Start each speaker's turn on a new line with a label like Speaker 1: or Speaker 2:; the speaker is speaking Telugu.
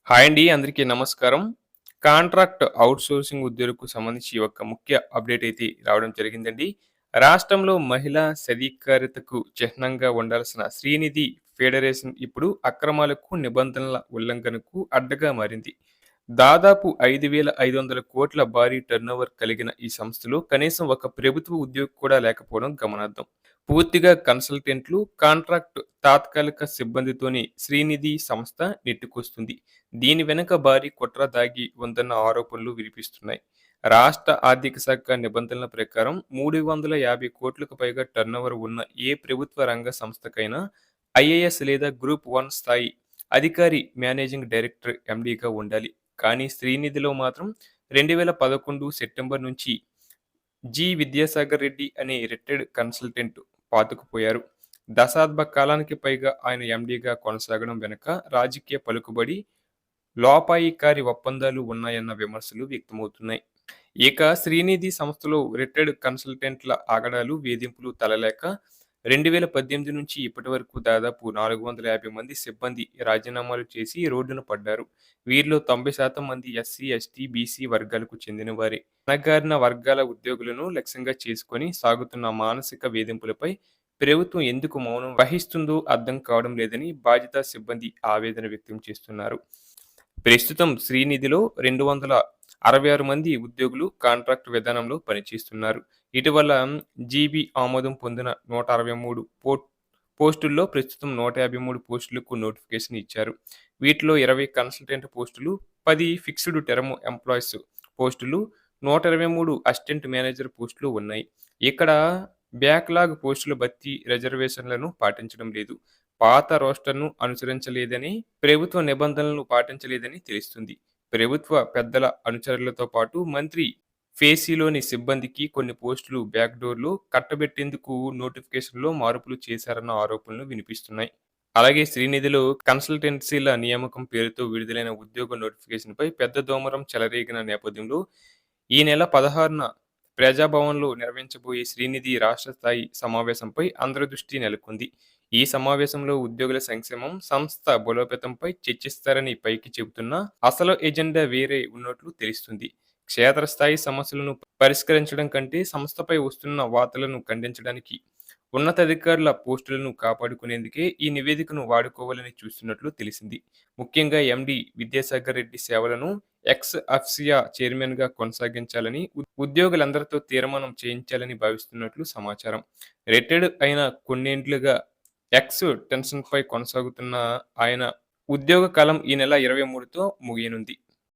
Speaker 1: హాయ్ అండి. అందరికీ నమస్కారం. కాంట్రాక్ట్ ఔట్‌సోర్సింగ్ ఉద్యోగులకు సంబంధించి ఒక ముఖ్య అప్డేట్ అయితే రావడం జరిగిందండి. రాష్ట్రంలో మహిళా సాధికారతకు చిహ్నంగా ఉండాల్సిన శ్రీనిధి ఫెడరేషన్ ఇప్పుడు అక్రమాలకు, నిబంధనల ఉల్లంఘనకు అడ్డగా మారింది. దాదాపు 5,500 కోట్ల భారీ టర్నోవర్ కలిగిన ఈ సంస్థలో కనీసం ఒక ప్రభుత్వ ఉద్యోగి కూడా లేకపోవడం గమనార్హం. పూర్తిగా కన్సల్టెంట్లు, కాంట్రాక్ట్ తాత్కాలిక సిబ్బందితోనే శ్రీనిధి సంస్థ నెట్టుకొస్తుంది. దీని వెనుక భారీ కుట్ర దాగి ఉందన్న ఆరోపణలు వినిపిస్తున్నాయి. రాష్ట్ర ఆర్థిక శాఖ నిబంధనల ప్రకారం 350 కోట్లకు పైగా టర్నోవర్ ఉన్న ఏ ప్రభుత్వ రంగ సంస్థకైనా ఐఏఎస్ లేదా గ్రూప్ 1 స్థాయి అధికారి మేనేజింగ్ డైరెక్టర్ ఎండీగా ఉండాలి. కానీ శ్రీనిధిలో మాత్రం 2011 సెప్టెంబర్ నుంచి విద్యాసాగర్ రెడ్డి అనే రిటైర్డ్ కన్సల్టెంట్ పాతుకుపోయారు. దశాబ్ద కాలానికి పైగా ఆయన ఎండీగా కొనసాగడం వెనుక రాజకీయ పలుకుబడి, లోపాయికారి ఒప్పందాలు ఉన్నాయన్న విమర్శలు వ్యక్తమవుతున్నాయి. ఇక శ్రీనిధి సంస్థలో రిటైర్డ్ కన్సల్టెంట్ల ఆగడాలు, వేధింపులు తలలేక 2018 నుంచి ఇప్పటి వరకు దాదాపు 450 మంది సిబ్బంది రాజీనామాలు చేసి రోడ్డున పడ్డారు. వీరిలో 90% మంది ఎస్సీ, ఎస్టీ, బీసీ వర్గాలకు చెందినవారే. అణగారిన వర్గాల ఉద్యోగులను లక్ష్యంగా చేసుకొని సాగుతున్న మానసిక వేధింపులపై ప్రభుత్వం ఎందుకు మౌనం వహిస్తుందో అర్థం కావడం లేదని బాధిత సిబ్బంది ఆవేదన వ్యక్తం చేస్తున్నారు. ప్రస్తుతం శ్రీనిధిలో 266 మంది ఉద్యోగులు కాంట్రాక్ట్ విధానంలో పనిచేస్తున్నారు. ఇటీవల ఆమోదం పొందిన 163 పోస్టుల్లో ప్రస్తుతం 153 పోస్టులకు నోటిఫికేషన్ ఇచ్చారు. వీటిలో 20 కన్సల్టెంట్ పోస్టులు, 10 ఫిక్స్డ్ టర్మ్ ఎంప్లాయీస్ పోస్టులు, 123 అసిస్టెంట్ మేనేజర్ పోస్టులు ఉన్నాయి. ఇక్కడ బ్యాక్‌లాగ్ పోస్టుల భర్తీ రిజర్వేషన్లను పాటించడం లేదు. పాత రోస్టర్‌ను అనుసరించలేదని, ప్రభుత్వ నిబంధనలను పాటించలేదని తెలుస్తుంది. ప్రభుత్వ పెద్దల అనుచరులతో పాటు మంత్రి ఫేసీలోని సిబ్బందికి కొన్ని పోస్టులు బ్యాక్‌డోర్‌లో కట్టబెట్టేందుకు నోటిఫికేషన్‌లో మార్పులు చేశారన్న ఆరోపణలు వినిపిస్తున్నాయి. అలాగే శ్రీనిధిలో కన్సల్టెన్సీల నియామకం పేరుతో విడుదలైన ఉద్యోగ నోటిఫికేషన్‌పై పెద్ద దోమరం చెలరేగిన నేపథ్యంలో ఈ నెల 16న ప్రజాభవన్‌లో నిర్వహించబోయే శ్రీనిధి రాష్ట్ర స్థాయి సమావేశంపై అందరి దృష్టి నెలకొంది. ఈ సమావేశంలో ఉద్యోగుల సంక్షేమం, సంస్థ బలోపేతంపై చర్చిస్తారని పైకి చెబుతున్నా అసలు ఎజెండా వేరే ఉన్నట్లు తెలుస్తుంది. క్షేత్రస్థాయి సమస్యలను పరిష్కరించడం కంటే సంస్థపై వస్తున్న వార్తలను ఖండించడానికి, ఉన్నతాధికారుల పోస్టులను కాపాడుకునేందుకే ఈ నివేదికను వాడుకోవాలని చూస్తున్నట్లు తెలిసింది. ముఖ్యంగా ఎండీ విద్యాసాగర్ రెడ్డి సేవలను ఎక్స్ అఫిసియా చైర్మన్‌గా కొనసాగించాలని ఉద్యోగులందరితో తీర్మానం చేయించాలని భావిస్తున్నట్లు సమాచారం. రిటైర్డ్ అయిన కొన్నేండ్లుగా ఎక్స్ టెన్షన్‌పై కొనసాగుతున్న ఆయన ఉద్యోగ కాలం ఈ నెల 23తో ముగియనుంది.